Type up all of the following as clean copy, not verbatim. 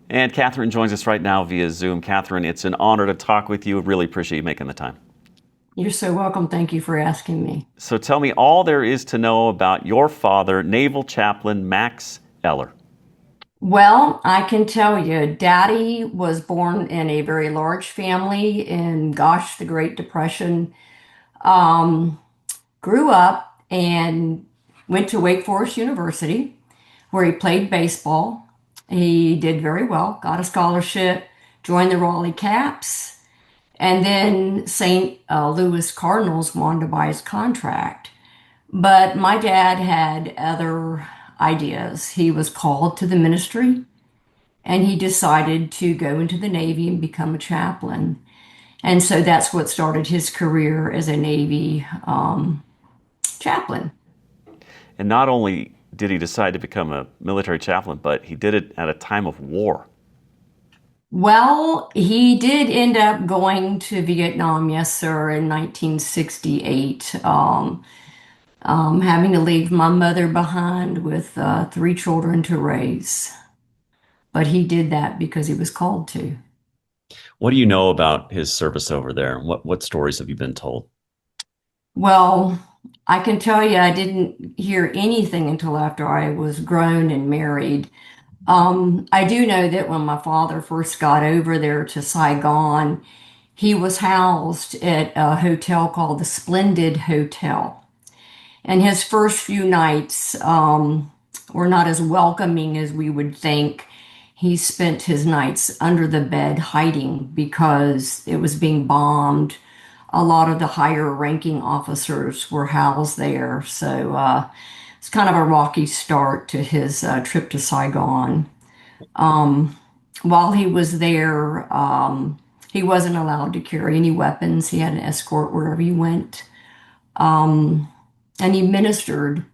And Catherine joins us right now via Zoom. Catherine, it's an honor to talk with you. Really appreciate you making the time. You're so welcome. Thank you for asking me. So tell me all there is to know about your father, Naval Chaplain Max Eller. Well, I can tell you, Daddy was born in a very large family in, gosh, the Great Depression. Um, Grew up and went to Wake Forest University, where he played baseball. He did very well, got a scholarship, joined the Raleigh Caps, and then St. Louis Cardinals wanted to buy his contract. But my dad had other ideas. He was called to the ministry and he decided to go into the Navy and become a chaplain. And so that's what started his career as a Navy chaplain. And not only did he decide to become a military chaplain, but he did it at a time of war. Well, he did end up going to Vietnam, yes, sir, in 1968, having to leave my mother behind with three children to raise. But he did that because he was called to. What do you know about his service over there? What stories have you been told? Well, I can tell you I didn't hear anything until after I was grown and married. I do know that when my father first got over there to Saigon, he was housed at a hotel called the Splendid Hotel. And his first few nights were not as welcoming as we would think. He spent his nights under the bed hiding because it was being bombed. A lot of the higher ranking officers were housed there. So it's kind of a rocky start to his trip to Saigon. Um, while he was there, he wasn't allowed to carry any weapons. He had an escort wherever he went. Um, and he ministered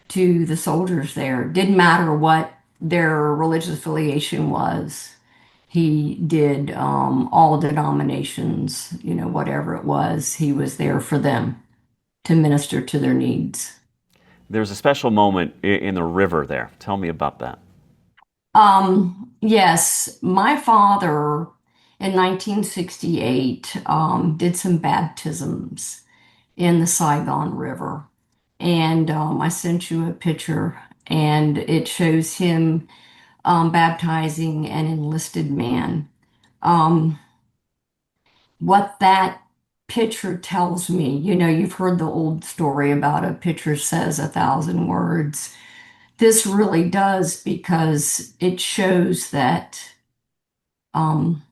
to the soldiers there. Didn't matter what their religious affiliation was. He did all denominations, whatever it was, he was there for them to minister to their needs. There's a special moment in the river there. Tell me about that. Yes, my father in 1968 did some baptisms in the Saigon River. And I sent you a picture, and it shows him baptizing an enlisted man. Um, what that picture tells me, you've heard the old story about a picture says a thousand words. This really does because it shows that um,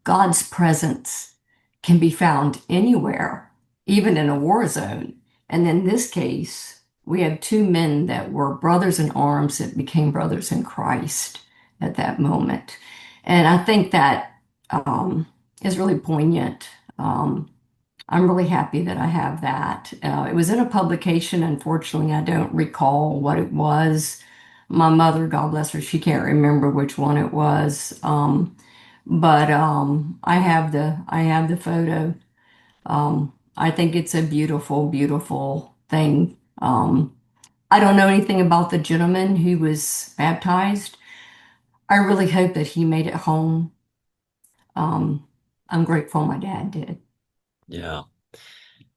God's presence can be found anywhere, even in a war zone. And in this case, we have two men that were brothers in arms that became brothers in Christ at that moment. And I think that is really poignant. Um, I'm really happy that I have that. It was in a publication. Unfortunately, I don't recall what it was. My mother, God bless her, she can't remember which one it was. But I have the photo. I think it's a beautiful, beautiful thing. I don't know anything about the gentleman who was baptized. I really hope that he made it home. Um, I'm grateful my dad did. Yeah.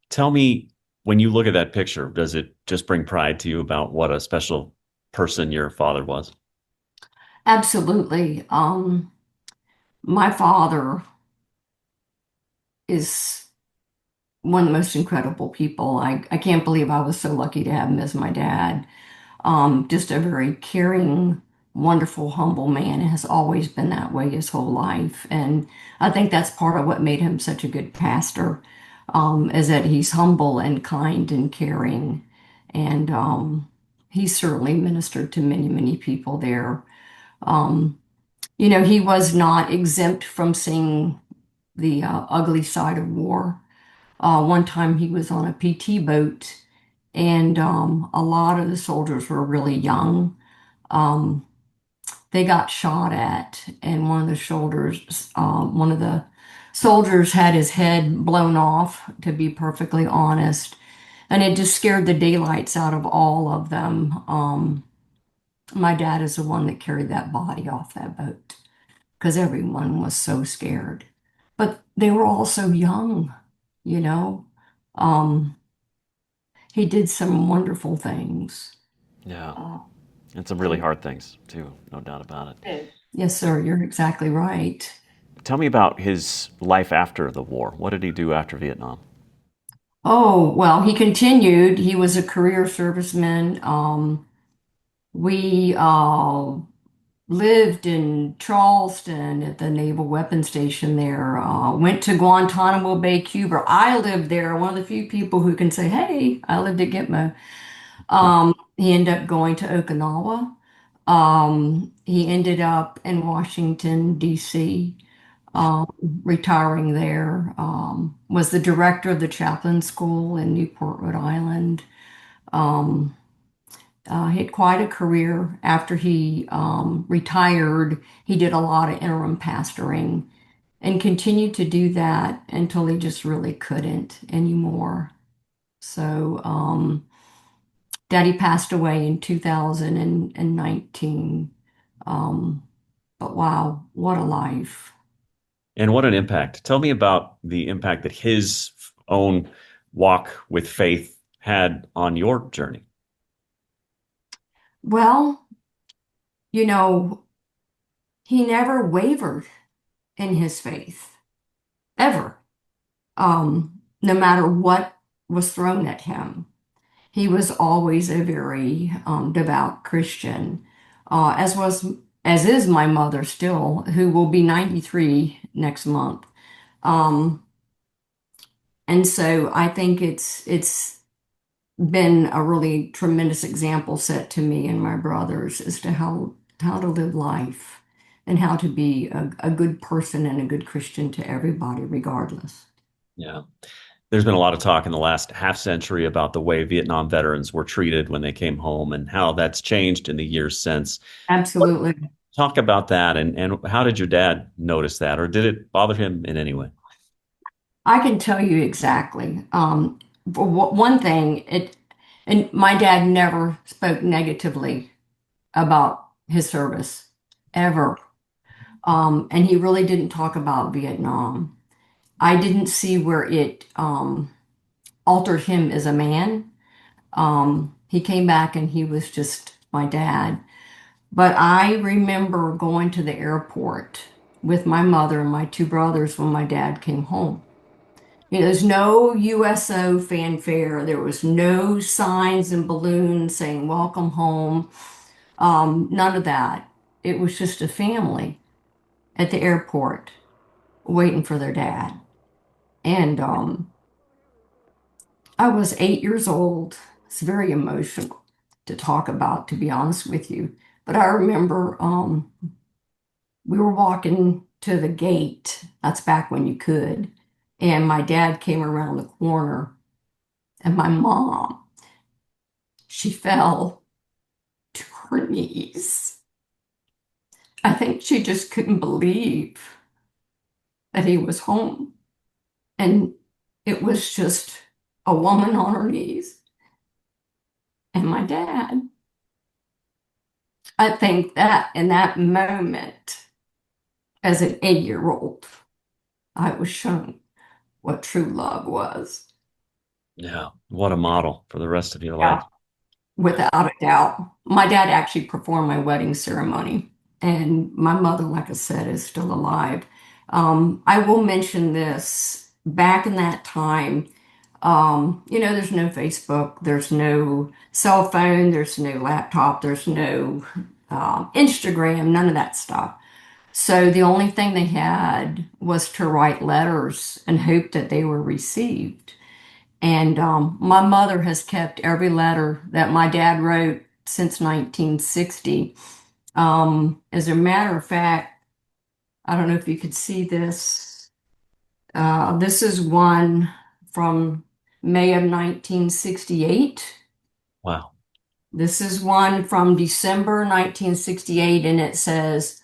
Tell me, when you look at that picture, does it just bring pride to you about what a special person your father was? Absolutely. My father is one of the most incredible people. I can't believe I was so lucky to have him as my dad. Just a very caring, wonderful, humble man, and has always been that way his whole life. And I think that's part of what made him such a good pastor, is that he's humble and kind and caring. And he certainly ministered to many, many people there. Um, he was not exempt from seeing the ugly side of war. One time he was on a PT boat, and a lot of the soldiers were really young. Um, they got shot at, and one of the soldiers had his head blown off, to be perfectly honest, and it just scared the daylights out of all of them. My dad is the one that carried that body off that boat. because everyone was so scared. But they were all so young, you know. Um, he did some wonderful things. Yeah. Uh, And some really hard things, too, no doubt about it. yes, sir, you're exactly right. Tell me about his life after the war. What did he do after Vietnam? Oh, well, he continued. He was a career serviceman. We lived in Charleston at the Naval Weapons Station there. Went to Guantanamo Bay, Cuba. I lived there. One of the few people who can say, "Hey, I lived at Gitmo." He ended up going to Okinawa. He ended up in Washington, D.C., um, retiring there. Was the director of the chaplain school in Newport, Rhode Island. Um, he had quite a career after he retired. He did a lot of interim pastoring and continued to do that until he just really couldn't anymore. So, Daddy passed away in 2019. Um, but wow, what a life. And what an impact. Tell me about the impact that his own walk with faith had on your journey. Well, you know, he never wavered in his faith, ever, no matter what was thrown at him. He was always a very devout Christian, as is my mother still, who will be 93 next month. Um, and so I think it's been a really tremendous example set to me and my brothers as to how to live life and how to be a good person and a good Christian to everybody, regardless. Yeah. There's been a lot of talk in the last half century about the way Vietnam veterans were treated when they came home and how that's changed in the years since. Absolutely. Talk about that and how did your dad notice that, or did it bother him in any way? I can tell you exactly. For one thing, and my dad never spoke negatively about his service ever. And he really didn't talk about Vietnam. I didn't see where it altered him as a man. He came back and he was just my dad. But I remember going to the airport with my mother and my two brothers when my dad came home. You know, there's no USO fanfare. There was no signs and balloons saying welcome home. None of that. It was just a family at the airport waiting for their dad. And I was 8 years old. It's very emotional to talk about, to be honest with you. But I remember we were walking to the gate. That's back when you could. And my dad came around the corner, and my mom, she fell to her knees. I think she just couldn't believe that he was home. And it was just a woman on her knees and my dad. I think that in that moment, as an 8 year old, I was shown what true love was. Yeah. What a model for the rest of your Yeah. life. Without a doubt. My dad actually performed my wedding ceremony, and my mother, like I said, is still alive. I will mention this back in that time, there's no Facebook, there's no cell phone, there's no laptop, there's no Instagram, none of that stuff. So the only thing they had was to write letters and hope that they were received. And my mother has kept every letter that my dad wrote since 1960. As a matter of fact, I don't know if you could see this. This is one from May of 1968. Wow. This is one from December 1968, and it says,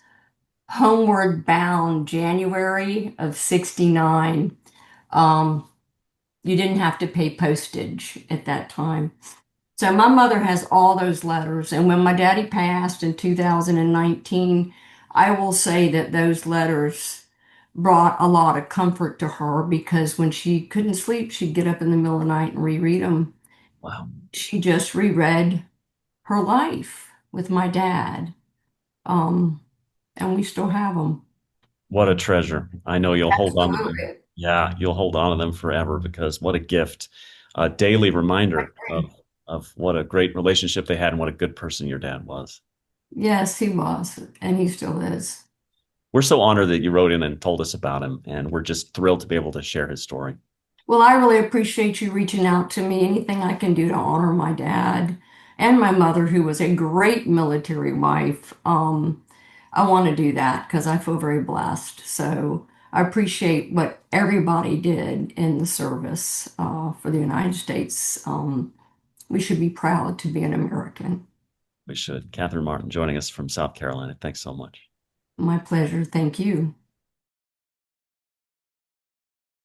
Homeward Bound, January of 69. Um, you didn't have to pay postage at that time. So my mother has all those letters. And when my daddy passed in 2019, I will say that those letters brought a lot of comfort to her because when she couldn't sleep, she'd get up in the middle of the night and reread them. Wow. She just reread her life with my dad. Um, and we still have them. What a treasure. I know you'll hold on to them. Absolutely. Yeah, you'll hold on to them forever because what a gift. A daily reminder of what a great relationship they had and what a good person your dad was. Yes, he was, and he still is. We're so honored that you wrote in and told us about him, and we're just thrilled to be able to share his story. Well, I really appreciate you reaching out to me. Anything I can do to honor my dad and my mother, who was a great military wife, I want to do that because I feel very blessed. So I appreciate what everybody did in the service for the United States. We should be proud to be an American. We should. Catherine Martin joining us from South Carolina. Thanks so much. My pleasure. Thank you.